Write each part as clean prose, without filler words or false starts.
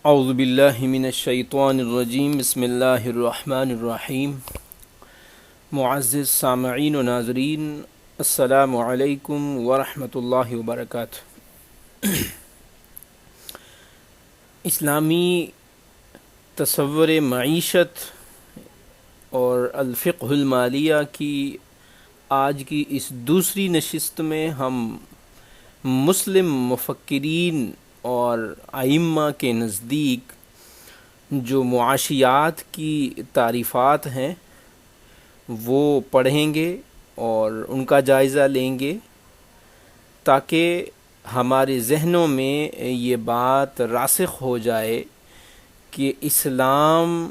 اعوذ باللہ من الشیطان الرجیم بسم اللہ الرحمن الرحیم معزز سامعین و ناظرین السلام علیکم ورحمۃ اللہ وبرکاتہ۔ اسلامی تصور معیشت اور الفقہ المالیہ کی آج کی اس دوسری نشست میں ہم مسلم مفکرین اور ائمہ کے نزدیک جو معاشیات کی تعریفات ہیں وہ پڑھیں گے اور ان کا جائزہ لیں گے تاکہ ہمارے ذہنوں میں یہ بات راسخ ہو جائے کہ اسلام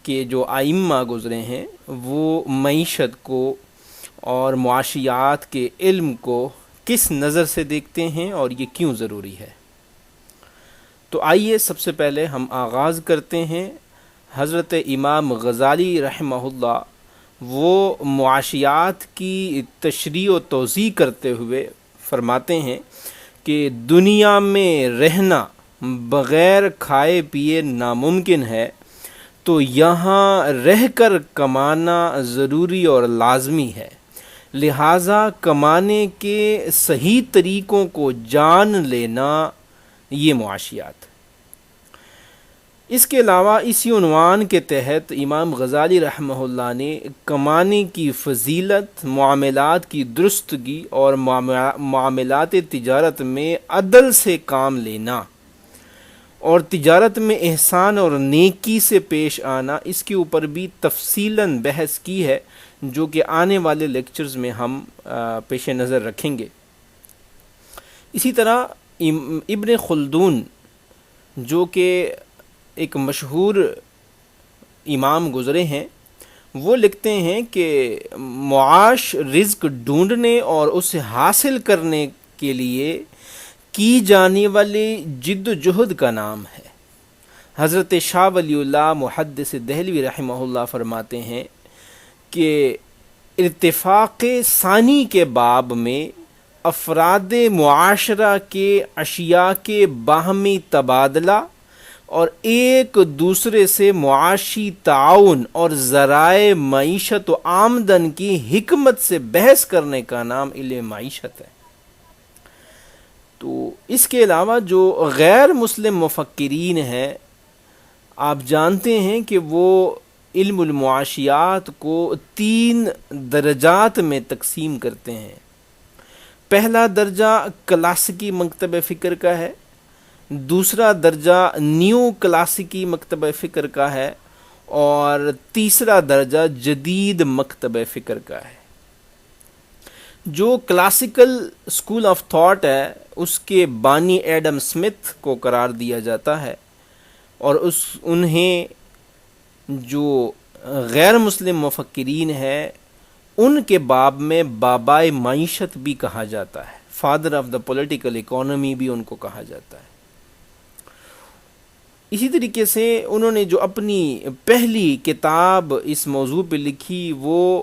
کے جو ائمہ گزرے ہیں وہ معیشت کو اور معاشیات کے علم کو کس نظر سے دیکھتے ہیں اور یہ کیوں ضروری ہے۔ تو آئیے سب سے پہلے ہم آغاز کرتے ہیں۔ حضرت امام غزالی رحمہ اللہ وہ معاشیات کی تشریح و توضیح کرتے ہوئے فرماتے ہیں کہ دنیا میں رہنا بغیر کھائے پیے ناممکن ہے، تو یہاں رہ کر کمانا ضروری اور لازمی ہے، لہٰذا کمانے کے صحیح طریقوں کو جان لینا یہ معاشیات۔ اس کے علاوہ اسی عنوان کے تحت امام غزالی رحمہ اللہ نے کمانے کی فضیلت، معاملات کی درستگی اور معاملات تجارت میں عدل سے کام لینا اور تجارت میں احسان اور نیکی سے پیش آنا، اس کے اوپر بھی تفصیلاً بحث کی ہے، جو کہ آنے والے لیکچرز میں ہم پیش نظر رکھیں گے۔ اسی طرح ابن خلدون جو کہ ایک مشہور امام گزرے ہیں، وہ لکھتے ہیں کہ معاش رزق ڈھونڈنے اور اسے حاصل کرنے کے لیے کی جانے والی جد و جہد کا نام ہے۔ حضرت شاہ ولی اللہ محدث دہلوی رحمہ اللہ فرماتے ہیں کہ ارتفاق ثانی کے باب میں افراد معاشرہ کے اشیاء کے باہمی تبادلہ اور ایک دوسرے سے معاشی تعاون اور ذرائع معیشت و آمدن کی حکمت سے بحث کرنے کا نام علم معیشت ہے۔ تو اس کے علاوہ جو غیر مسلم مفکرین ہیں، آپ جانتے ہیں کہ وہ علم المعاشیات کو 3 درجات میں تقسیم کرتے ہیں۔ پہلا درجہ کلاسیکی مکتب فکر کا ہے، دوسرا درجہ نیو کلاسیکی مکتب فکر کا ہے، اور تیسرا درجہ جدید مکتب فکر کا ہے۔ جو کلاسیکل اسکول آف تھاٹ ہے، اس کے بانی ایڈم اسمتھ کو قرار دیا جاتا ہے، اور انہیں جو غیر مسلم مفکرین ہیں ان کے باب میں بابائے معیشت بھی کہا جاتا ہے، father of the political economy بھی ان کو کہا جاتا ہے۔ اسی طریقے سے انہوں نے جو اپنی پہلی کتاب اس موضوع پہ لکھی، وہ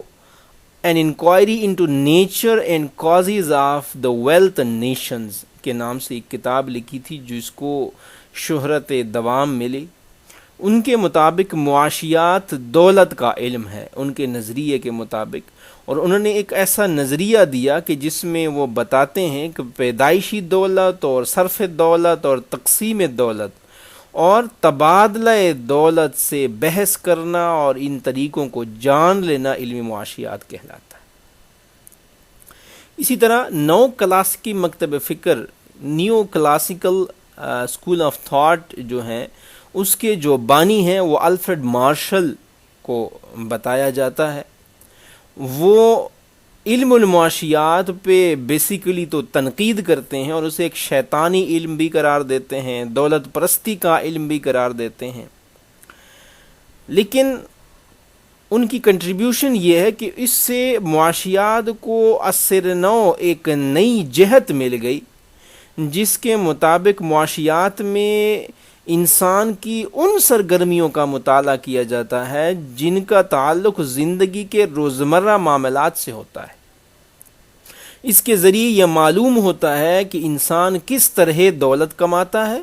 an inquiry into nature and causes of the wealth nations کے نام سے ایک کتاب لکھی تھی، جس کو شہرت دوام ملی۔ ان کے مطابق معاشیات دولت کا علم ہے، ان کے نظریے کے مطابق، اور انہوں نے ایک ایسا نظریہ دیا کہ جس میں وہ بتاتے ہیں کہ پیدائشی دولت اور صرف دولت اور تقسیم دولت اور تبادلہ دولت سے بحث کرنا اور ان طریقوں کو جان لینا علم معاشیات کہلاتا ہے۔ اسی طرح نو کلاسیکی مکتب فکر، new classical school of thought جو ہیں، اس کے جو بانی ہیں وہ الفریڈ مارشل کو بتایا جاتا ہے۔ وہ علم المعاشیات پہ بیسیکلی تو تنقید کرتے ہیں اور اسے ایک شیطانی علم بھی قرار دیتے ہیں، دولت پرستی کا علم بھی قرار دیتے ہیں، لیکن ان کی کنٹریبیوشن یہ ہے کہ اس سے معاشیات کو اثر نو ایک نئی جہت مل گئی، جس کے مطابق معاشیات میں انسان کی ان سرگرمیوں کا مطالعہ کیا جاتا ہے جن کا تعلق زندگی کے روزمرہ معاملات سے ہوتا ہے۔ اس کے ذریعے یہ معلوم ہوتا ہے کہ انسان کس طرح دولت کماتا ہے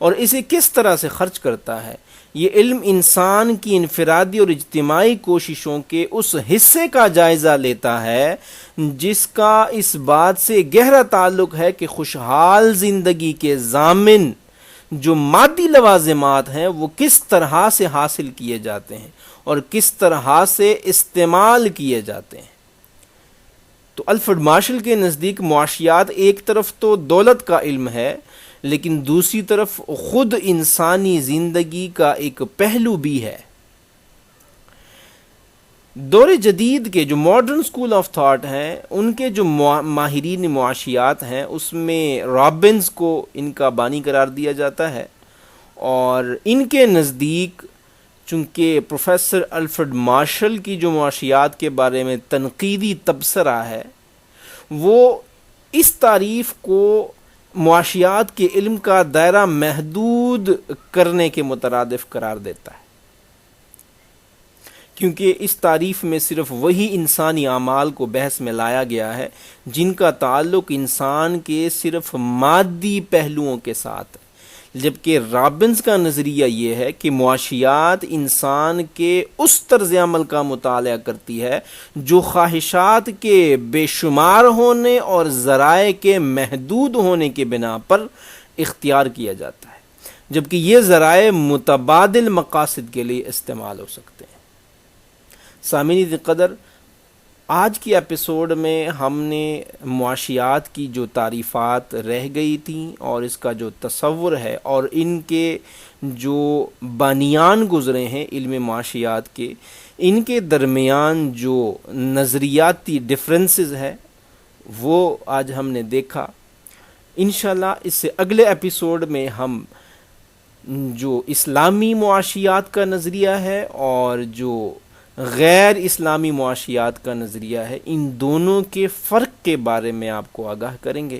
اور اسے کس طرح سے خرچ کرتا ہے۔ یہ علم انسان کی انفرادی اور اجتماعی کوششوں کے اس حصے کا جائزہ لیتا ہے جس کا اس بات سے گہرا تعلق ہے کہ خوشحال زندگی کے ضامن جو مادی لوازمات ہیں وہ کس طرح سے حاصل کیے جاتے ہیں اور کس طرح سے استعمال کیے جاتے ہیں۔ تو الفریڈ مارشل کے نزدیک معاشیات ایک طرف تو دولت کا علم ہے، لیکن دوسری طرف خود انسانی زندگی کا ایک پہلو بھی ہے۔ دور جدید کے جو ماڈرن اسکول آف تھاٹ ہیں، ان کے جو ماہرین معاشیات ہیں، اس میں رابنز کو ان کا بانی قرار دیا جاتا ہے، اور ان کے نزدیک چونکہ پروفیسر الفریڈ مارشل کی جو معاشیات کے بارے میں تنقیدی تبصرہ ہے، وہ اس تعریف کو معاشیات کے علم کا دائرہ محدود کرنے کے مترادف قرار دیتا ہے، کیونکہ اس تعریف میں صرف وہی انسانی اعمال کو بحث میں لایا گیا ہے جن کا تعلق انسان کے صرف مادی پہلوؤں کے ساتھ ہے، جبکہ رابنز کا نظریہ یہ ہے کہ معاشیات انسان کے اس طرز عمل کا مطالعہ کرتی ہے جو خواہشات کے بے شمار ہونے اور ذرائع کے محدود ہونے کے بنا پر اختیار کیا جاتا ہے، جبکہ یہ ذرائع متبادل مقاصد کے لیے استعمال ہو سکتے ہیں۔ سامعین قدر، آج کی ایپیسوڈ میں ہم نے معاشیات کی جو تعریفات رہ گئی تھیں اور اس کا جو تصور ہے اور ان کے جو بانیان گزرے ہیں علم معاشیات کے، ان کے درمیان جو نظریاتی ڈفرینسز ہے وہ آج ہم نے دیکھا۔ انشاءاللہ اس سے اگلے ایپیسوڈ میں ہم جو اسلامی معاشیات کا نظریہ ہے اور جو غیر اسلامی معاشیات کا نظریہ ہے، ان دونوں کے فرق کے بارے میں آپ کو آگاہ کریں گے۔